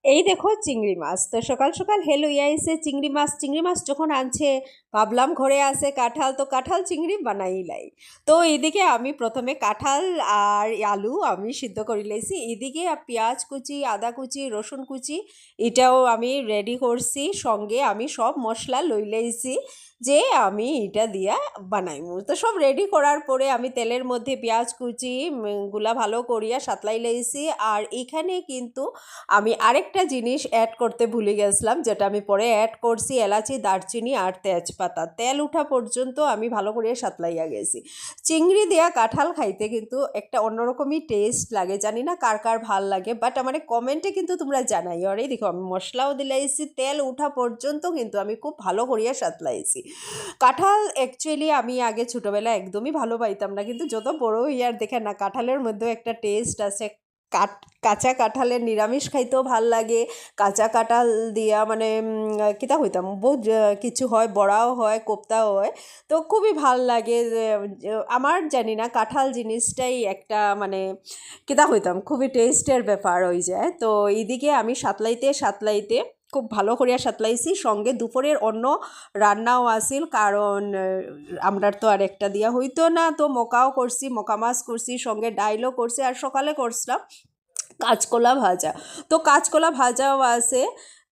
এই দেখো চিংড়ি মাছ তো সকাল সকাল হেলো আইসে চিংড়ি মাছ যখন আনছে ভাবলাম ঘরে আছে কাঁঠাল তো কাঁঠাল চিংড়ি বানাই লাই। তো এদিকে আমি প্রথমে কাঁঠাল আর আলু আমি সিদ্ধ করে লাইছি, এদিকে পেঁয়াজ কুচি আদা কুচি রসুন কুচি এটাও আমি রেডি করছি, সঙ্গে আমি সব মশলা লই লাইছি যে আমি এটা দিয়া বানাইমু। তো সব রেডি করার পরে আমি তেলের মধ্যে পেঁয়াজ কুচি গুলা ভালো করিয়া সাতলাই লাইছি। আর এখানে কিন্তু আমি আরেকটা জিনিস অ্যাড করতে ভুলে গেছিলাম, যেটা আমি পরে অ্যাড করছি, এলাচি দারচিনি আর তেজপাতা। তেল উঠা পর্যন্ত আমি ভালো করে সাতলাইয়া গেছি। চিংড়ি দেয়া কাঁঠাল খাইতে কিন্তু একটা অন্যরকমই টেস্ট লাগে, জানি না কার কার ভাল লাগে, বাট আমার কমেন্টে কিন্তু তোমরা জানাই। আর এই দেখো আমি মশলাও দিলাইছি, তেল উঠা পর্যন্ত কিন্তু আমি খুব ভালো করিয়া সাতলাইছি। কাঁঠাল অ্যাকচুয়ালি আমি আগে ছোটোবেলায় একদমই ভালো পাইতাম না, কিন্তু যত বড় ইয়ার দেখে না কাঁঠালের মধ্যেও একটা টেস্ট আছে। কাঁচা কাঁঠালের নিরামিষ খাইতেও ভাল লাগে, কাঁচা কাঁঠাল দিয়া মানে কিতা হইতাম বহুত কিছু হয়, বড়াও হয় কোপ্তাও হয়। তো খুবই ভাল লাগে আমার, জানি না কাঁঠাল জিনিসটাই একটা মানে কিতা হইতাম খুবই টেস্টের ব্যাপার হয়ে যায়। তো এইদিকে আমি সাতলাইতে সাতলাইতে খুব ভালো করিয়া সাতলাইছি, সঙ্গে দুপুরের অন্য রান্নাও আসিল, কারণ আমরার তো আর একটা দিয়া হইতো না। তো মকাও করছি, মকা মাছ করছি, সঙ্গে ডাইলও করছি, আর সকালে করছিলাম কাঁচকলা ভাজা। তো কাঁচকলা ভাজাও আছে।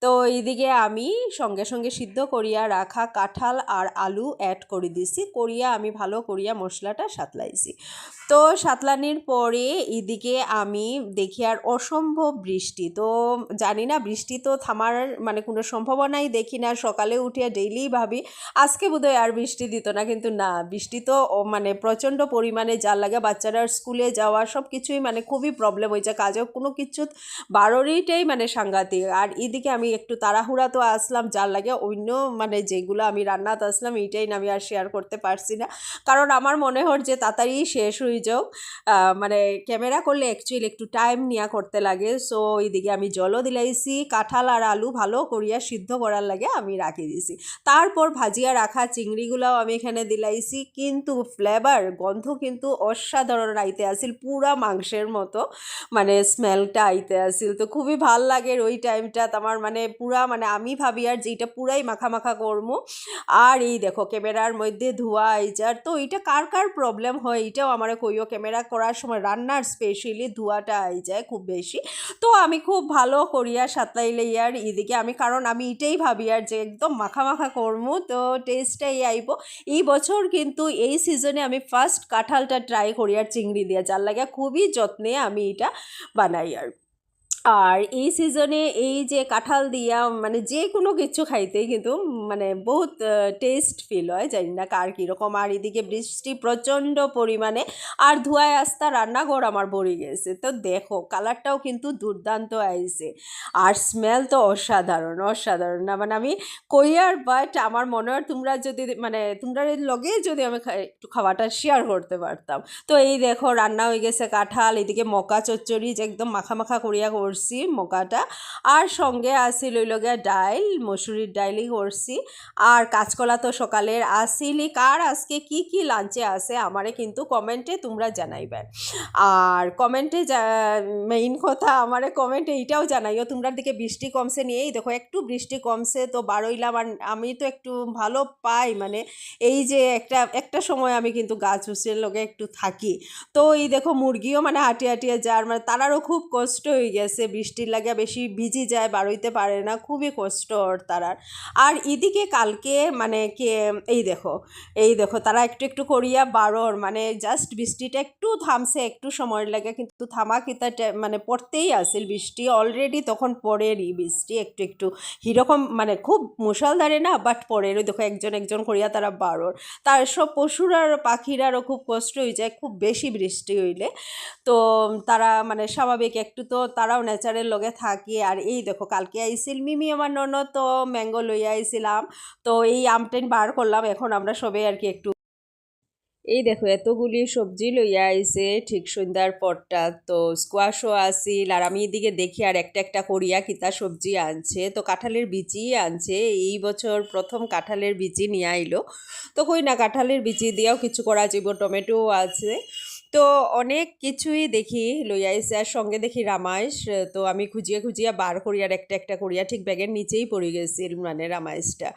তো এইদিকে আমি সঙ্গে সঙ্গে সিদ্ধ করিয়া রাখা কাঁঠাল আর আলু অ্যাড করে দিছি, করিয়া আমি ভালো করিয়া মশলাটা সাতলাইছি। তো সাতলানির পরে এদিকে আমি দেখি আর অসম্ভব বৃষ্টি। তো জানি না বৃষ্টি তো থামার মানে কোনো সম্ভাবনাই দেখি না। সকালে উঠিয়া ডেইলি ভাবি আজকে বোধহয় আর বৃষ্টি দিত না, কিন্তু না, বৃষ্টি তো মানে প্রচণ্ড পরিমাণে, যার লাগে বাচ্চারা স্কুলে যাওয়া সব কিছুই মানে খুবই প্রবলেম হয়েছে, কাজেও কোনো কিছু বারোরিটাই মানে সাংঘাতিক। আর এদিকে আমি একটু তাড়াহুড়া তো আসলাম, যার লাগে অন্য মানে যেগুলো আমি রান্নাতে আসলাম এইটাই না আমি আর শেয়ার করতে পারছি না, কারণ আমার মনে হয় যে তাড়াতাড়ি শেষ হয়ে যাও। মানে ক্যামেরা করলে অ্যাকচুয়ালি একটু টাইম নিয়ে করতে লাগে। সো এইদিকে আমি জলও দিলাইছি, কাঁঠাল আর আলু ভালো করিয়া সিদ্ধ করার লাগে আমি রাখি দিছি। তারপর ভাজিয়া রাখা চিংড়িগুলাও আমি এখানে দিলাইছি, কিন্তু ফ্লেভার গন্ধ কিন্তু অসাধারণ আইতে আসিল, পুরা মাংসের মতো মানে স্মেলটা আইতে আসিল। তো খুবই ভাল লাগে ওই টাইমটা আমার, মানে পুরা মানে আমি ভাবি আর যেটা পুরাই মাখা মাখা করবো। আর এই দেখো ক্যামেরার মধ্যে ধোয়া আইজার, তো এইটা কার কার প্রবলেম হয় এটাও আমার কইও, ক্যামেরা করার সময় রান্নার স্পেশালি ধোয়াটা আই যায় খুব বেশি। তো আমি খুব ভালো করিয়া সাতলাইলে আর এদিকে আমি, কারণ আমি এটাই ভাবি আর যে একদম মাখা মাখা করবো তো টেস্টটাই আইব। এই বছর কিন্তু এই সিজনে আমি ফার্স্ট কাঁঠালটা ট্রাই করি আর চিংড়ি দিয়ে, যার লাগে খুবই যত্নে আমি এটা বানাই। আর এই সিজনে এই যে কাঁঠাল দিয়া মানে যে কোনো কিছু খাইতেই কিন্তু মানে বহুত টেস্ট ফিল হয়, জানি না কার কীরকম। আর এদিকে বৃষ্টি প্রচণ্ড পরিমাণে, আর ধোঁয়ায় আস্তা রান্নাঘর আমার ভরে গেছে। তো দেখো কালারটাও কিন্তু দুর্দান্ত আইছে, আর স্মেল তো অসাধারণ অসাধারণ না মানে আমি কইয়ার, বাট আমার মনে হয় তোমরা যদি মানে তোমরা লগে যদি আমি একটু খাওয়াটা শেয়ার করতে পারতাম। তো এই দেখো রান্না হয়ে গেছে কাঁঠাল, এদিকে মকা চচ্চড়ি যে একদম মাখা মাখা করিয়া করছি মকাটা, আর সঙ্গে আসিল ওই লগে ডাইল, মসুরির ডাইলই করছি। আর কাঁচকলা তো সকালের আসিলই। কার আজকে কি কি লাঞ্চে আছে আমারে কিন্তু কমেন্টে তোমরা জানাইবে। আর কমেন্টে মেইন কথা আমারে কমেন্টে এইটাও জানাইও তোমরা দিকে বৃষ্টি কমছে নিয়েই, দেখো একটু বৃষ্টি কমছে তো বারইলাম। আর আমি তো একটু ভালো পাই মানে এই যে একটা একটা সময় আমি কিন্তু গাছ উচের লগে একটু থাকি। তো এই দেখো মুরগিও মানে হাঁটিয়ে হাঁটিয়ে যার মানে তারারও খুব কষ্ট হয়ে গেছে, বৃষ্টির লাগে বেশি ভিজি যায়, বারইতে পারে না, খুবই কষ্ট ওর তারার। আর এদিকে কালকে মানে কে এই দেখো তারা একটু একটু করিয়া বারোর মানে জাস্ট বৃষ্টিটা একটু থামছে, একটু সময় লাগে, কিন্তু থামাকিতা মানে পড়তেই আসিল বৃষ্টি অলরেডি, তখন পড়েরই বৃষ্টি একটু একটু হিরকম মানে খুব মুষলধারে না, বাট পড়ের। ওই দেখো একজন একজন করিয়া তারা বারোর। তার সব পশুরার পাখিরারও খুব কষ্ট হয়ে যায় খুব বেশি বৃষ্টি হইলে। তো তারা মানে স্বাভাবিক একটু তো তারাও নেচারের লগে থাকে। আর এই দেখো কালকে আইসিল মিমি আমার ননদ, তো ম্যাঙ্গো লইয়া আইছিলাম। তো এই আমটেন বার করলাম, এখন আমরা সবাই আর কি একটু এই দেখো এতগুলি সবজি লইয়া আইছে ঠিক সন্ধ্যার পরটা। তো স্কোয়াশও আসিল, আর আমি এদিকে দেখি আর একটা একটা করিয়া কিতা সবজি আনছে। তো কাঁঠালের বিচি আনছে, এই বছর প্রথম কাঁঠালের বিচি নিয়ে আইলো। তো কই না কাঁঠালের বিচি দিয়েও কিছু করা যাব, টমেটো আছে। তো অনেক কিছুই দেখি লইয়া আইছে আর সঙ্গে দেখি রামাইশ। তো আমি খুঁজিয়া খুঁজিয়া বার করি আর একটা একটা করিয়া ঠিক ব্যাগের নিচেই পড়ে গেছিল মানে রামাইশটা।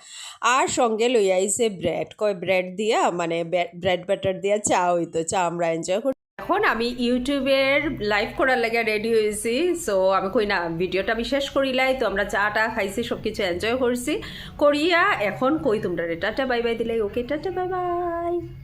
আর সঙ্গে লইয়া আইছে ব্রেড, কয় ব্রেড দিয়া মানে ব্রেড বাটার দিয়া চা হইতো, চা আমরা এনজয় করি। এখন আমি ইউটিউবের লাইভ করার লাগে রেডি হয়েছি। সো আমি কই না ভিডিওটা আমি শেষ করিলাই, তো আমরা চাটা খাইছি, সব কিছু এনজয় করছি করিয়া এখন কই তোমরা টাটা বাই বাই দিলাই। ওকে টাটা বাই বাই।